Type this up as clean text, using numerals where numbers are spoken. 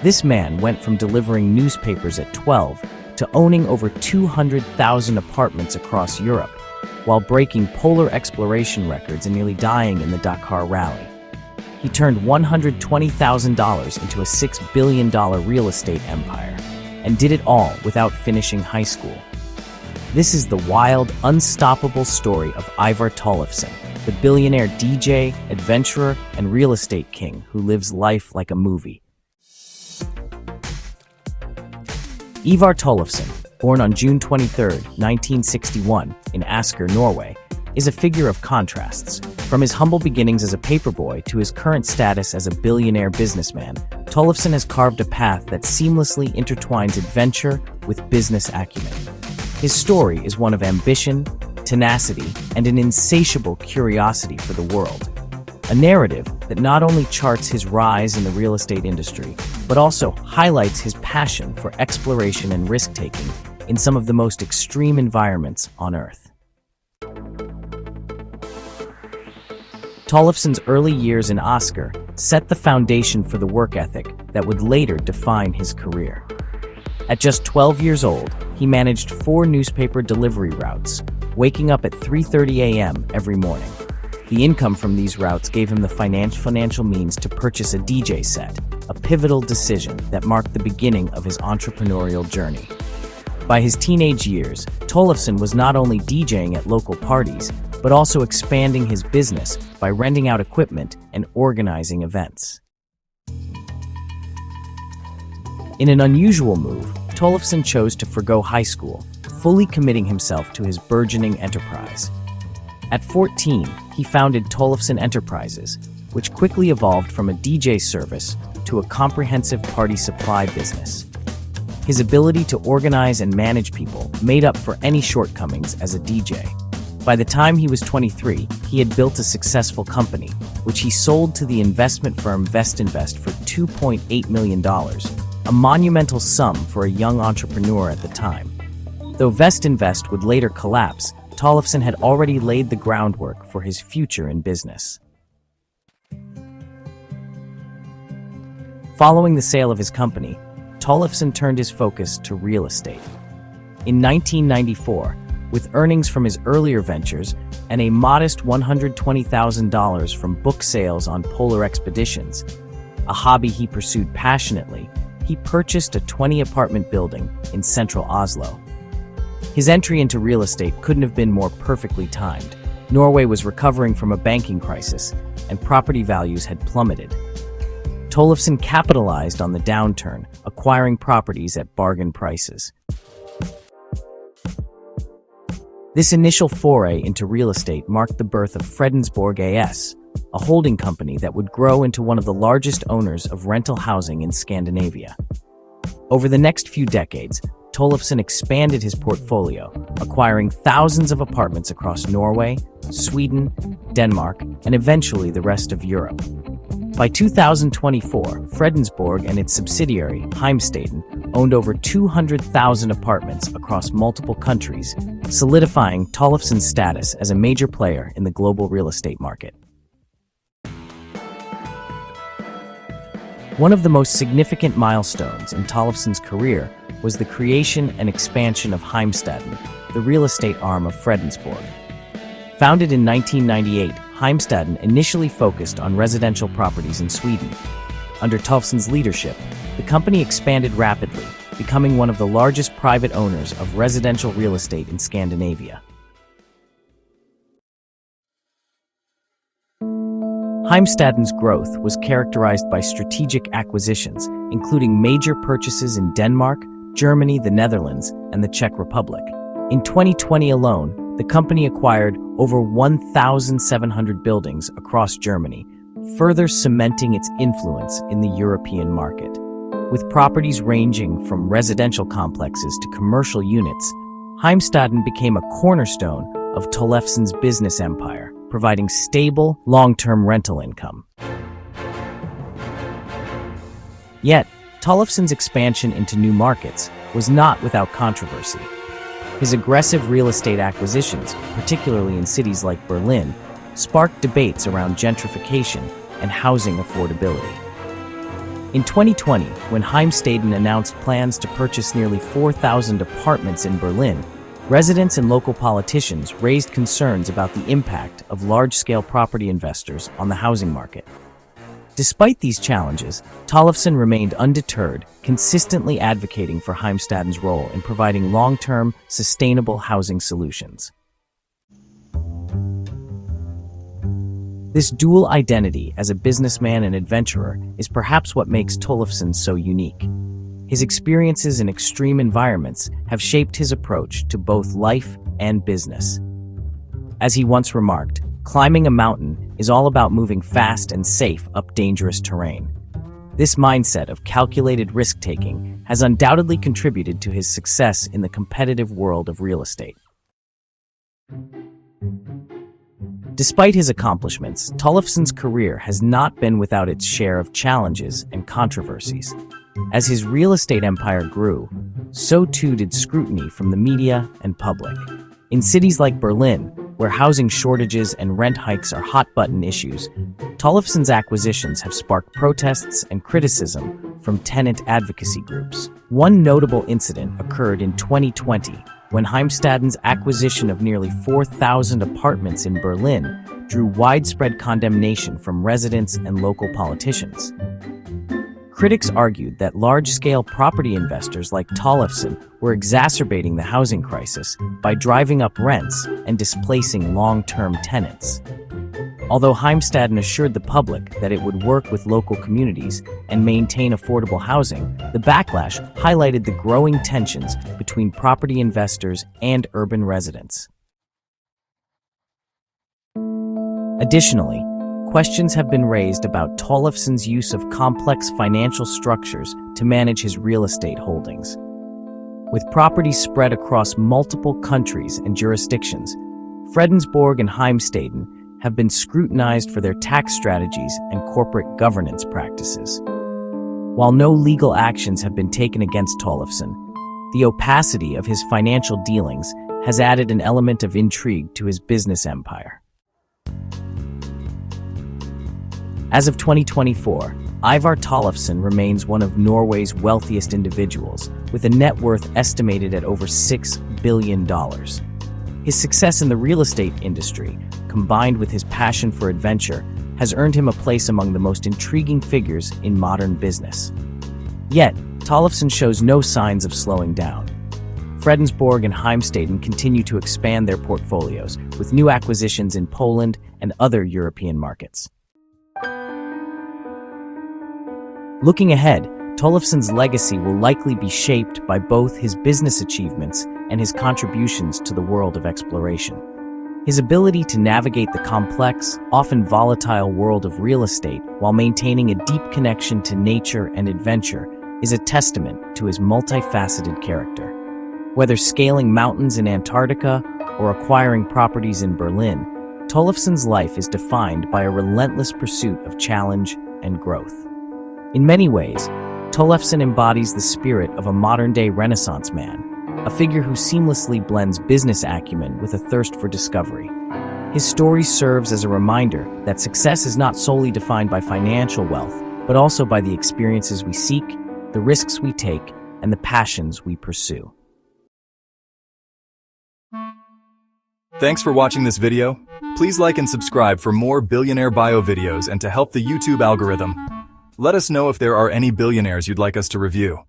This man went from delivering newspapers at 12 to owning over 200,000 apartments across Europe, while breaking polar exploration records and nearly dying in the Dakar Rally. He turned $120,000 into a $6 billion real estate empire, and did it all without finishing high school. This is the wild, unstoppable story of Ivar Tollefsen, the billionaire DJ, adventurer, and real estate king who lives life like a movie. Ivar Tollefsen, born on June 23, 1961, in Asker, Norway, is a figure of contrasts. From his humble beginnings as a paperboy to his current status as a billionaire businessman, Tollefsen has carved a path that seamlessly intertwines adventure with business acumen. His story is one of ambition, tenacity, and an insatiable curiosity for the world. A narrative that not only charts his rise in the real estate industry, but also highlights his passion for exploration and risk-taking in some of the most extreme environments on Earth. Tollefsen's early years in Asker set the foundation for the work ethic that would later define his career. At just 12 years old, he managed 4 newspaper delivery routes, waking up at 3:30 a.m. every morning. The income from these routes gave him the financial means to purchase a DJ set, a pivotal decision that marked the beginning of his entrepreneurial journey. By his teenage years, Tollefsen was not only DJing at local parties, but also expanding his business by renting out equipment and organizing events. In an unusual move, Tollefsen chose to forgo high school, fully committing himself to his burgeoning enterprise. At 14, he founded Tollefsen Enterprises, which quickly evolved from a DJ service to a comprehensive party supply business. His ability to organize and manage people made up for any shortcomings as a DJ. By the time he was 23, he had built a successful company, which he sold to the investment firm Vestinvest for $2.8 million, a monumental sum for a young entrepreneur at the time. Though Vestinvest would later collapse, Tollefsen had already laid the groundwork for his future in business. Following the sale of his company, Tollefsen turned his focus to real estate. In 1994, with earnings from his earlier ventures and a modest $120,000 from book sales on polar expeditions, a hobby he pursued passionately, he purchased a 20-apartment building in central Oslo. His entry into real estate couldn't have been more perfectly timed. Norway was recovering from a banking crisis, and property values had plummeted. Tollefsen capitalized on the downturn, acquiring properties at bargain prices. This initial foray into real estate marked the birth of Fredensborg AS, a holding company that would grow into one of the largest owners of rental housing in Scandinavia. Over the next few decades, Tollefsen expanded his portfolio, acquiring thousands of apartments across Norway, Sweden, Denmark, and eventually the rest of Europe. By 2024, Fredensborg and its subsidiary, Heimstaden, owned over 200,000 apartments across multiple countries, solidifying Tollefsen's status as a major player in the global real estate market. One of the most significant milestones in Tollefsen's career was the creation and expansion of Heimstaden, the real estate arm of Fredensborg. Founded in 1998, Heimstaden initially focused on residential properties in Sweden. Under Tollefsen's leadership, the company expanded rapidly, becoming one of the largest private owners of residential real estate in Scandinavia. Heimstaden's growth was characterized by strategic acquisitions, including major purchases in Denmark, Germany, the Netherlands, and the Czech Republic. In 2020 alone, the company acquired over 1,700 buildings across Germany, further cementing its influence in the European market. With properties ranging from residential complexes to commercial units, Heimstaden became a cornerstone of Tollefsen's business empire, providing stable, long-term rental income. Yet, Tollefsen's expansion into new markets was not without controversy. His aggressive real estate acquisitions, particularly in cities like Berlin, sparked debates around gentrification and housing affordability. In 2020, when Heimstaden announced plans to purchase nearly 4,000 apartments in Berlin, residents and local politicians raised concerns about the impact of large-scale property investors on the housing market. Despite these challenges, Tollefsen remained undeterred, consistently advocating for Heimstaden's role in providing long-term, sustainable housing solutions. This dual identity as a businessman and adventurer is perhaps what makes Tollefsen so unique. His experiences in extreme environments have shaped his approach to both life and business. As he once remarked, climbing a mountain is all about moving fast and safe up dangerous terrain. This mindset of calculated risk-taking has undoubtedly contributed to his success in the competitive world of real estate. Despite his accomplishments, Tollefsen's career has not been without its share of challenges and controversies. As his real estate empire grew, so too did scrutiny from the media and public. In cities like Berlin, where housing shortages and rent hikes are hot-button issues, Tollefsen's acquisitions have sparked protests and criticism from tenant advocacy groups. One notable incident occurred in 2020, when Heimstaden's acquisition of nearly 4,000 apartments in Berlin drew widespread condemnation from residents and local politicians. Critics argued that large-scale property investors like Tollefsen were exacerbating the housing crisis by driving up rents and displacing long-term tenants. Although Heimstaden assured the public that it would work with local communities and maintain affordable housing, the backlash highlighted the growing tensions between property investors and urban residents. Additionally, questions have been raised about Tollefsen's use of complex financial structures to manage his real estate holdings. With properties spread across multiple countries and jurisdictions, Fredensborg and Heimstaden have been scrutinized for their tax strategies and corporate governance practices. While no legal actions have been taken against Tollefsen, the opacity of his financial dealings has added an element of intrigue to his business empire. As of 2024, Ivar Tollefsen remains one of Norway's wealthiest individuals, with a net worth estimated at over $6 billion. His success in the real estate industry, combined with his passion for adventure, has earned him a place among the most intriguing figures in modern business. Yet, Tollefsen shows no signs of slowing down. Fredensborg and Heimstaden continue to expand their portfolios, with new acquisitions in Poland and other European markets. Looking ahead, Tollefsen's legacy will likely be shaped by both his business achievements and his contributions to the world of exploration. His ability to navigate the complex, often volatile world of real estate while maintaining a deep connection to nature and adventure is a testament to his multifaceted character. Whether scaling mountains in Antarctica or acquiring properties in Berlin, Tollefsen's life is defined by a relentless pursuit of challenge and growth. In many ways, Tollefsen embodies the spirit of a modern-day Renaissance man, a figure who seamlessly blends business acumen with a thirst for discovery. His story serves as a reminder that success is not solely defined by financial wealth, but also by the experiences we seek, the risks we take, and the passions we pursue. Thanks for watching this video. Please like and subscribe for more Billionaire Bio videos and to help the YouTube algorithm. Let us know if there are any billionaires you'd like us to review.